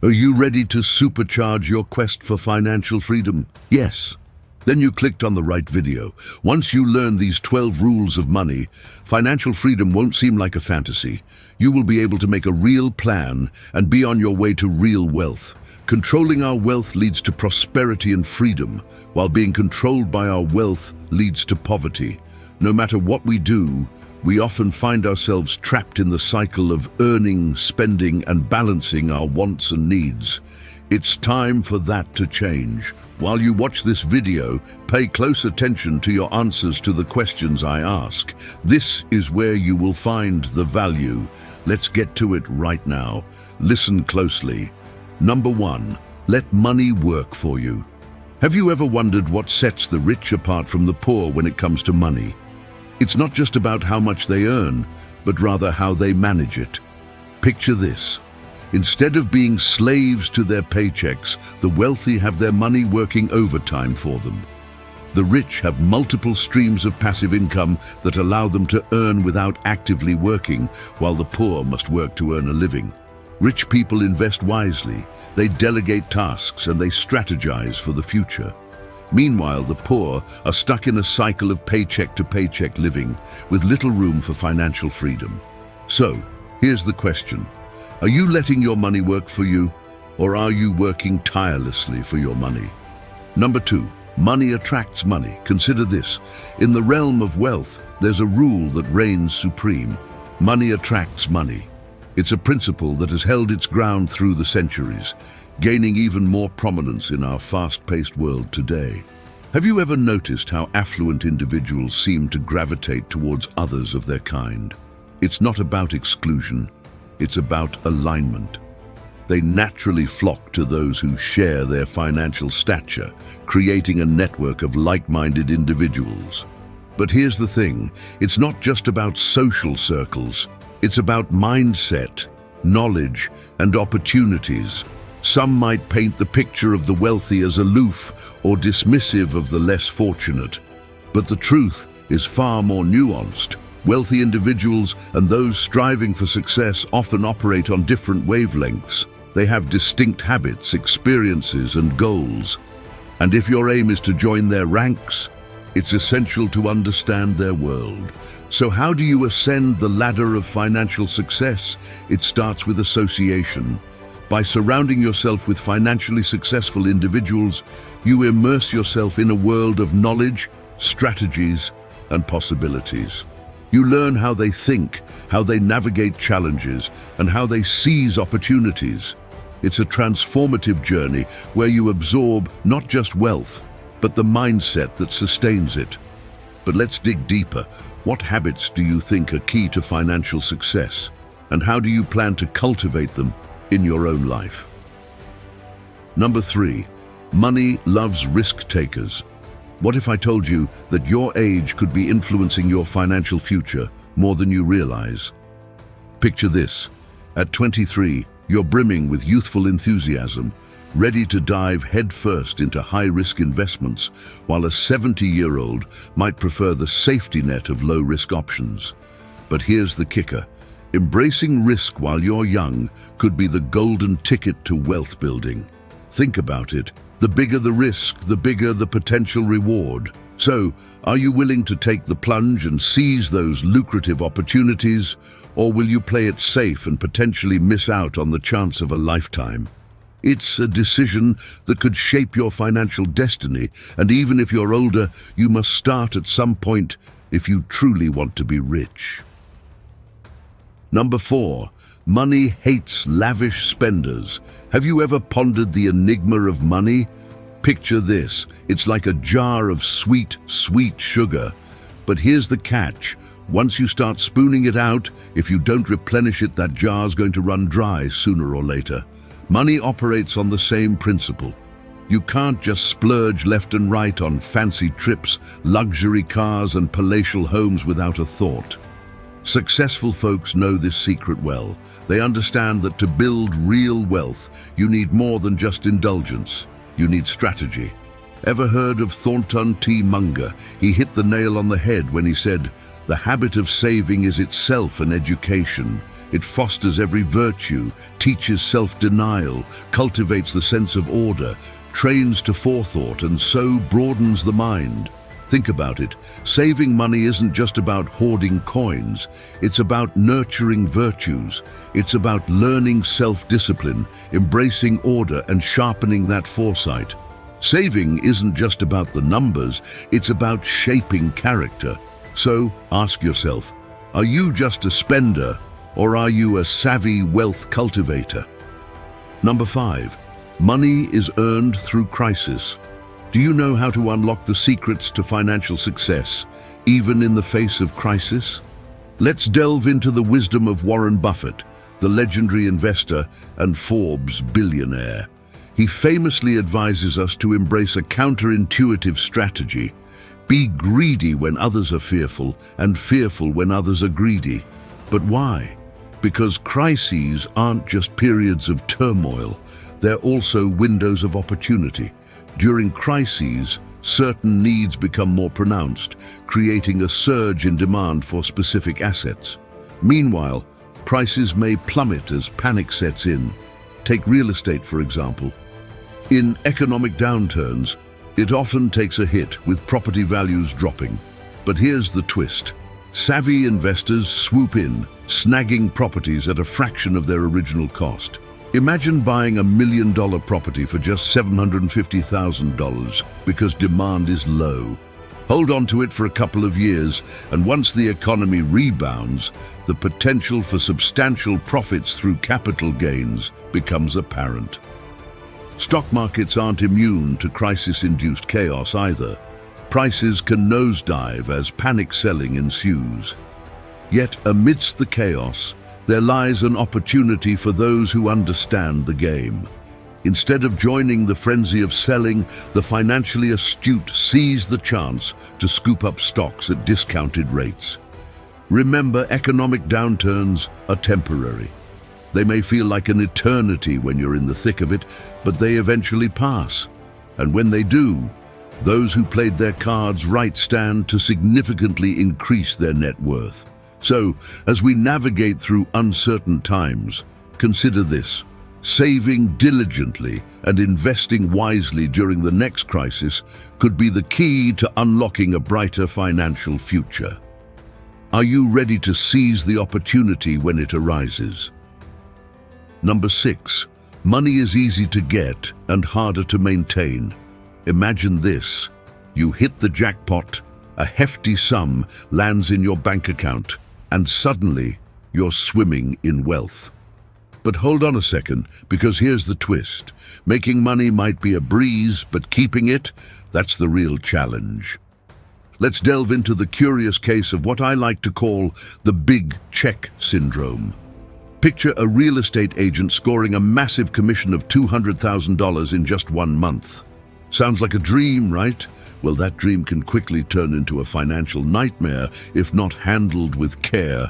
Are you ready to supercharge your quest for financial freedom? Yes. Then you clicked on the right video. Once you learn these 12 rules of money, financial freedom won't seem like a fantasy. You will be able to make a real plan and be on your way to real wealth. Controlling our wealth leads to prosperity and freedom, while being controlled by our wealth leads to poverty. No matter what we do, we often find ourselves trapped in the cycle of earning, spending, and balancing our wants and needs. It's time for that to change. While you watch this video, pay close attention to your answers to the questions I ask. This is where you will find the value. Let's get to it right now. Listen closely. Number 1, let money work for you. Have you ever wondered what sets the rich apart from the poor when it comes to money? It's not just about how much they earn, but rather how they manage it. Picture this. Instead of being slaves to their paychecks, the wealthy have their money working overtime for them. The rich have multiple streams of passive income that allow them to earn without actively working, while the poor must work to earn a living. Rich people invest wisely, they delegate tasks, and they strategize for the future. Meanwhile, the poor are stuck in a cycle of paycheck-to-paycheck living, with little room for financial freedom. So, here's the question. Are you letting your money work for you, or are you working tirelessly for your money? Number 2, money attracts money. Consider this. In the realm of wealth, there's a rule that reigns supreme. Money attracts money. It's a principle that has held its ground through the centuries, gaining even more prominence in our fast-paced world today. Have you ever noticed how affluent individuals seem to gravitate towards others of their kind? It's not about exclusion. It's about alignment. They naturally flock to those who share their financial stature, creating a network of like-minded individuals. But here's the thing, it's not just about social circles. It's about mindset, knowledge, and opportunities. Some might paint the picture of the wealthy as aloof or dismissive of the less fortunate. But the truth is far more nuanced. Wealthy individuals and those striving for success often operate on different wavelengths. They have distinct habits, experiences, and goals. And if your aim is to join their ranks, it's essential to understand their world. So how do you ascend the ladder of financial success? It starts with association. By surrounding yourself with financially successful individuals, you immerse yourself in a world of knowledge, strategies, and possibilities. You learn how they think, how they navigate challenges, and how they seize opportunities. It's a transformative journey where you absorb not just wealth, but the mindset that sustains it. But let's dig deeper. What habits do you think are key to financial success? And how do you plan to cultivate them in your own life? Number 3, money loves risk takers. What if I told you that your age could be influencing your financial future more than you realize? Picture this. At 23, you're brimming with youthful enthusiasm, ready to dive headfirst into high-risk investments, while a 70-year-old might prefer the safety net of low-risk options. But here's the kicker. Embracing risk while you're young could be the golden ticket to wealth building. Think about it. The bigger the risk, the bigger the potential reward. So, are you willing to take the plunge and seize those lucrative opportunities, or will you play it safe and potentially miss out on the chance of a lifetime? It's a decision that could shape your financial destiny, and even if you're older, you must start at some point if you truly want to be rich. Number 4, money hates lavish spenders. Have you ever pondered the enigma of money? Picture this. It's like a jar of sweet, sweet sugar. But here's the catch. Once you start spooning it out, if you don't replenish it, that jar's going to run dry sooner or later. Money operates on the same principle. You can't just splurge left and right on fancy trips, luxury cars, and palatial homes without a thought. Successful folks know this secret well. They understand that to build real wealth, you need more than just indulgence. You need strategy. Ever heard of Thornton T. Munger? He hit the nail on the head when he said, "The habit of saving is itself an education. It fosters every virtue, teaches self-denial, cultivates the sense of order, trains to forethought, and so broadens the mind. Think about it. Saving money isn't just about hoarding coins. It's about nurturing virtues. It's about learning self-discipline, embracing order, and sharpening that foresight. Saving isn't just about the numbers. It's about shaping character. So, ask yourself, are you just a spender, or are you a savvy wealth cultivator? Number 5. Money is earned through crisis. Do you know how to unlock the secrets to financial success, even in the face of crisis? Let's delve into the wisdom of Warren Buffett, the legendary investor and Forbes billionaire. He famously advises us to embrace a counterintuitive strategy. Be greedy when others are fearful, and fearful when others are greedy. But why? Because crises aren't just periods of turmoil. They're also windows of opportunity. During crises, certain needs become more pronounced, creating a surge in demand for specific assets. Meanwhile, prices may plummet as panic sets in. Take real estate, for example. In economic downturns, it often takes a hit, with property values dropping. But here's the twist. Savvy investors swoop in, snagging properties at a fraction of their original cost. Imagine buying $1 million property for just $750,000 because demand is low. Hold on to it for a couple of years, and once the economy rebounds, the potential for substantial profits through capital gains becomes apparent. Stock markets aren't immune to crisis-induced chaos either. Prices can nosedive as panic selling ensues. Yet amidst the chaos, there lies an opportunity for those who understand the game. Instead of joining the frenzy of selling, the financially astute seize the chance to scoop up stocks at discounted rates. Remember, economic downturns are temporary. They may feel like an eternity when you're in the thick of it, but they eventually pass. And when they do, those who played their cards right stand to significantly increase their net worth. So, as we navigate through uncertain times, consider this. Saving diligently and investing wisely during the next crisis could be the key to unlocking a brighter financial future. Are you ready to seize the opportunity when it arises? Number 6. Money is easy to get and harder to maintain. Imagine this. You hit the jackpot, a hefty sum lands in your bank account, and suddenly you're swimming in wealth. But hold on a second, because here's the twist. Making money might be a breeze, but keeping it, that's the real challenge. Let's delve into the curious case of what I like to call the big check syndrome. Picture a real estate agent scoring a massive commission of $200,000 in just 1 month. Sounds like a dream, right? Well, that dream can quickly turn into a financial nightmare if not handled with care.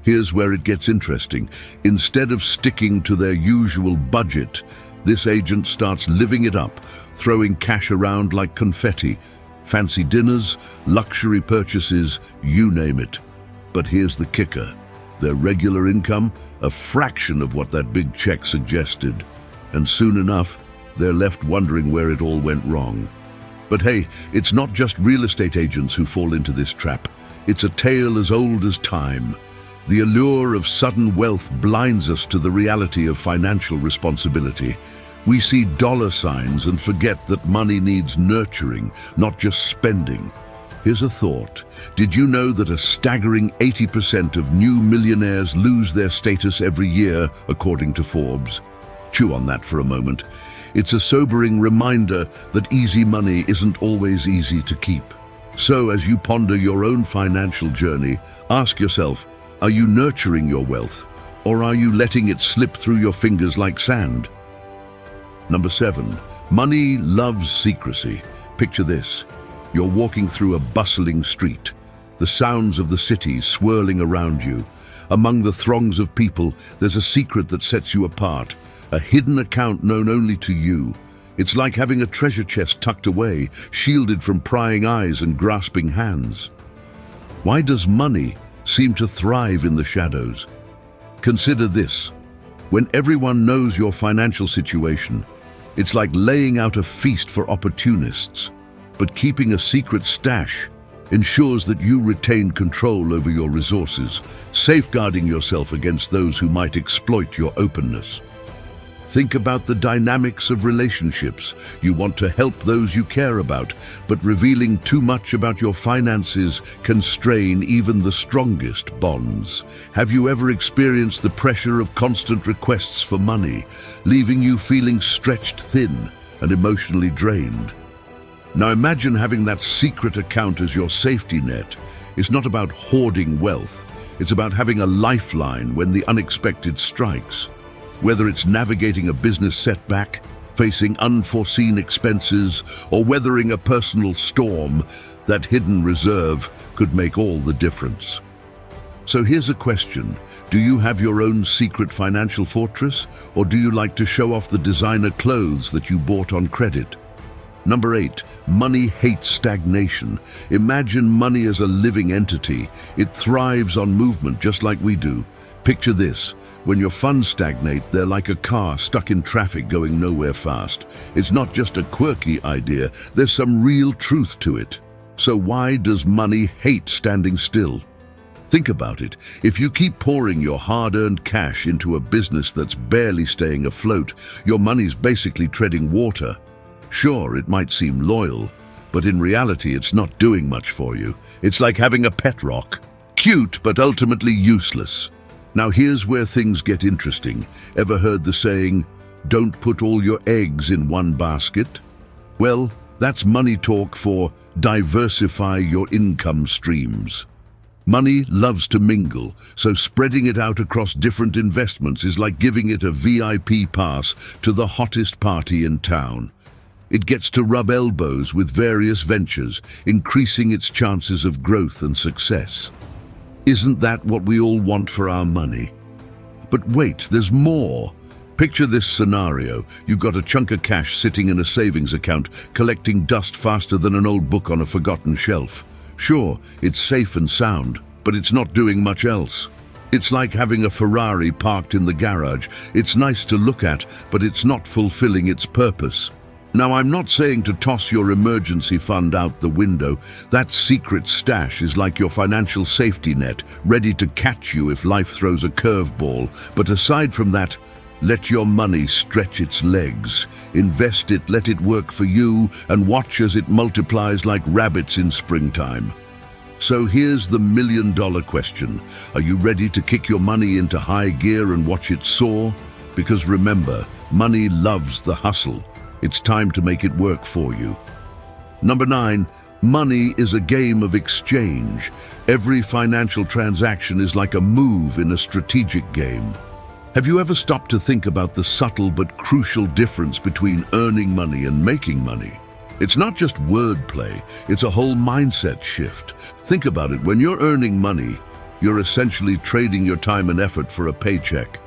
Here's where it gets interesting. Instead of sticking to their usual budget, this agent starts living it up, throwing cash around like confetti. Fancy dinners, luxury purchases, you name it. But here's the kicker. Their regular income, a fraction of what that big check suggested. And soon enough, they're left wondering where it all went wrong. But hey, it's not just real estate agents who fall into this trap. It's a tale as old as time. The allure of sudden wealth blinds us to the reality of financial responsibility. We see dollar signs and forget that money needs nurturing, not just spending. Here's a thought. Did you know that a staggering 80% of new millionaires lose their status every year, according to Forbes? Chew on that for a moment. It's a sobering reminder that easy money isn't always easy to keep. So as you ponder your own financial journey, ask yourself, are you nurturing your wealth, or are you letting it slip through your fingers like sand? Number 7, money loves secrecy. Picture this. You're walking through a bustling street, the sounds of the city swirling around you. Among the throngs of people, there's a secret that sets you apart, a hidden account known only to you. It's like having a treasure chest tucked away, shielded from prying eyes and grasping hands. Why does money seem to thrive in the shadows? Consider this. When everyone knows your financial situation, it's like laying out a feast for opportunists, but keeping a secret stash ensures that you retain control over your resources, safeguarding yourself against those who might exploit your openness. Think about the dynamics of relationships. You want to help those you care about, but revealing too much about your finances can strain even the strongest bonds. Have you ever experienced the pressure of constant requests for money, leaving you feeling stretched thin and emotionally drained? Now imagine having that secret account as your safety net. It's not about hoarding wealth. It's about having a lifeline when the unexpected strikes. Whether it's navigating a business setback, facing unforeseen expenses, or weathering a personal storm, that hidden reserve could make all the difference. So here's a question. Do you have your own secret financial fortress, or do you like to show off the designer clothes that you bought on credit? Number 8, money hates stagnation. Imagine money as a living entity. It thrives on movement just like we do. Picture this. When your funds stagnate, they're like a car stuck in traffic going nowhere fast. It's not just a quirky idea, there's some real truth to it. So why does money hate standing still? Think about it. If you keep pouring your hard-earned cash into a business that's barely staying afloat, your money's basically treading water. Sure, it might seem loyal, but in reality it's not doing much for you. It's like having a pet rock. Cute, but ultimately useless. Now here's where things get interesting. Ever heard the saying, "Don't put all your eggs in one basket"? Well, that's money talk for diversify your income streams. Money loves to mingle, so spreading it out across different investments is like giving it a VIP pass to the hottest party in town. It gets to rub elbows with various ventures, increasing its chances of growth and success. Isn't that what we all want for our money? But wait, there's more. Picture this scenario. You've got a chunk of cash sitting in a savings account, collecting dust faster than an old book on a forgotten shelf. Sure, it's safe and sound, but it's not doing much else. It's like having a Ferrari parked in the garage. It's nice to look at, but it's not fulfilling its purpose. Now, I'm not saying to toss your emergency fund out the window. That secret stash is like your financial safety net, ready to catch you if life throws a curveball. But aside from that, let your money stretch its legs. Invest it, let it work for you, and watch as it multiplies like rabbits in springtime. So here's the million-dollar question. Are you ready to kick your money into high gear and watch it soar? Because remember, money loves the hustle. It's time to make it work for you. Number 9, money is a game of exchange. Every financial transaction is like a move in a strategic game. Have you ever stopped to think about the subtle but crucial difference between earning money and making money? It's not just wordplay, it's a whole mindset shift. Think about it, when you're earning money, you're essentially trading your time and effort for a paycheck.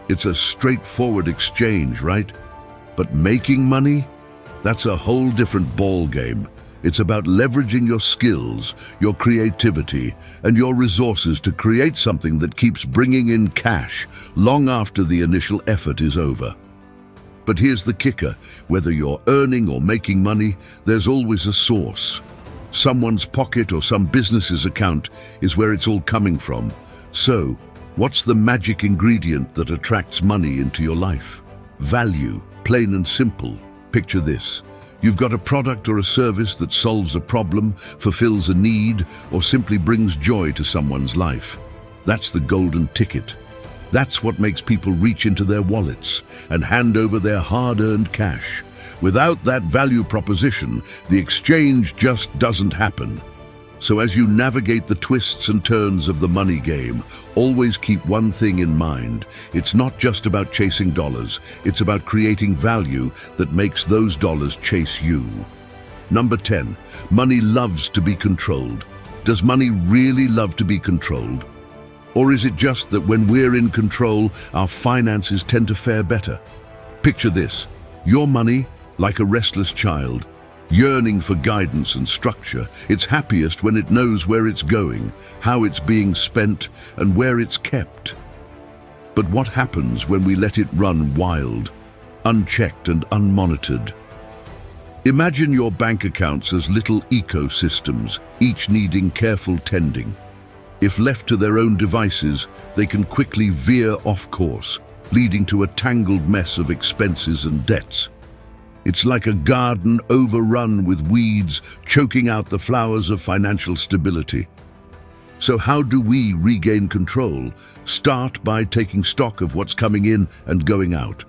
It's a straightforward exchange, right? But making money? That's a whole different ball game. It's about leveraging your skills, your creativity, and your resources to create something that keeps bringing in cash long after the initial effort is over. But here's the kicker. Whether you're earning or making money, there's always a source. Someone's pocket or some business's account is where it's all coming from. So, what's the magic ingredient that attracts money into your life? Value. Plain and simple. Picture this. You've got a product or a service that solves a problem, fulfills a need, or simply brings joy to someone's life. That's the golden ticket. That's what makes people reach into their wallets and hand over their hard-earned cash. Without that value proposition, the exchange just doesn't happen. So as you navigate the twists and turns of the money game, always keep one thing in mind. It's not just about chasing dollars, it's about creating value that makes those dollars chase you. Number 10, money loves to be controlled. Does money really love to be controlled? Or is it just that when we're in control, our finances tend to fare better? Picture this, your money, like a restless child, yearning for guidance and structure. It's happiest when it knows where it's going, how it's being spent, and where it's kept. But what happens when we let it run wild, unchecked and unmonitored? Imagine your bank accounts as little ecosystems, each needing careful tending. If left to their own devices, they can quickly veer off course, leading to a tangled mess of expenses and debts. It's like a garden overrun with weeds, choking out the flowers of financial stability. So how do we regain control? Start by taking stock of what's coming in and going out.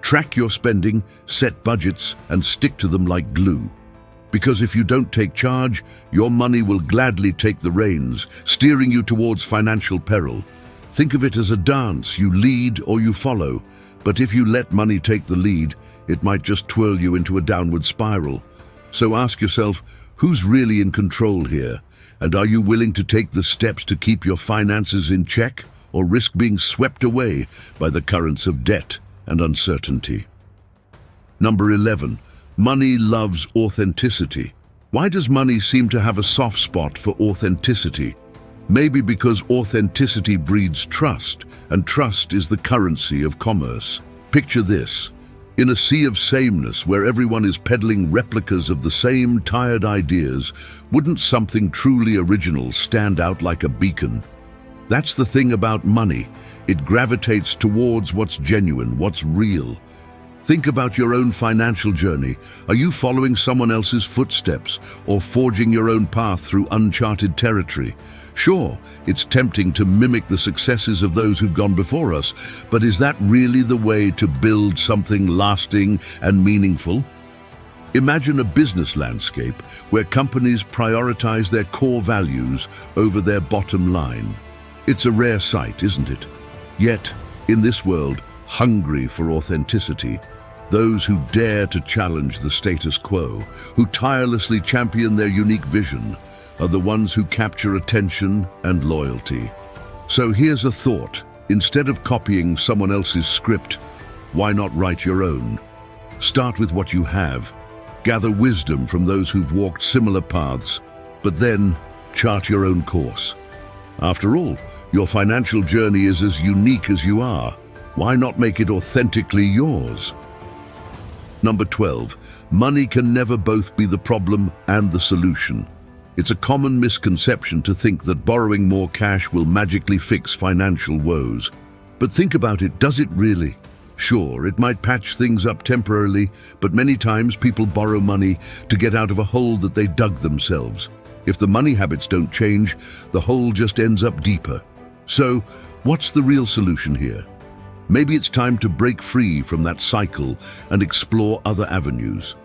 Track your spending, set budgets, and stick to them like glue. Because if you don't take charge, your money will gladly take the reins, steering you towards financial peril. Think of it as a dance. You lead or you follow. But if you let money take the lead, it might just twirl you into a downward spiral. So ask yourself, who's really in control here? And are you willing to take the steps to keep your finances in check, or risk being swept away by the currents of debt and uncertainty? Number 11. Money loves authenticity. Why does money seem to have a soft spot for authenticity? Maybe because authenticity breeds trust, and trust is the currency of commerce. Picture this. In a sea of sameness where everyone is peddling replicas of the same tired ideas, wouldn't something truly original stand out like a beacon? That's the thing about money. It gravitates towards what's genuine, what's real. Think about your own financial journey. Are you following someone else's footsteps or forging your own path through uncharted territory? Sure, it's tempting to mimic the successes of those who've gone before us, but is that really the way to build something lasting and meaningful? Imagine a business landscape where companies prioritize their core values over their bottom line. It's a rare sight, isn't it? Yet, in this world, hungry for authenticity, those who dare to challenge the status quo, who tirelessly champion their unique vision, are the ones who capture attention and loyalty. So here's a thought. Instead of copying someone else's script, why not write your own? Start with what you have. Gather wisdom from those who've walked similar paths, but then chart your own course. After all, your financial journey is as unique as you are. Why not make it authentically yours? Number 12. Money can never both be the problem and the solution. It's a common misconception to think that borrowing more cash will magically fix financial woes. But think about it, does it really? Sure, it might patch things up temporarily, but many times people borrow money to get out of a hole that they dug themselves. If the money habits don't change, the hole just ends up deeper. So, what's the real solution here? Maybe it's time to break free from that cycle and explore other avenues.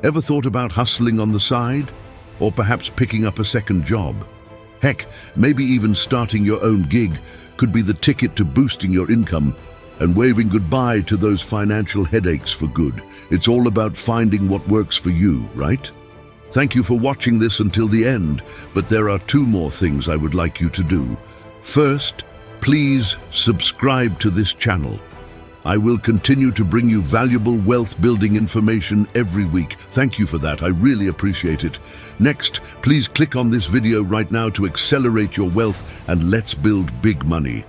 Ever thought about hustling on the side? Or perhaps picking up a second job? Heck, maybe even starting your own gig could be the ticket to boosting your income and waving goodbye to those financial headaches for good. It's all about finding what works for you, right? Thank you for watching this until the end, but there are 2 more things I would like you to do. First, please subscribe to this channel. I will continue to bring you valuable wealth-building information every week. Thank you for that. I really appreciate it. Next, please click on this video right now to accelerate your wealth, and let's build big money.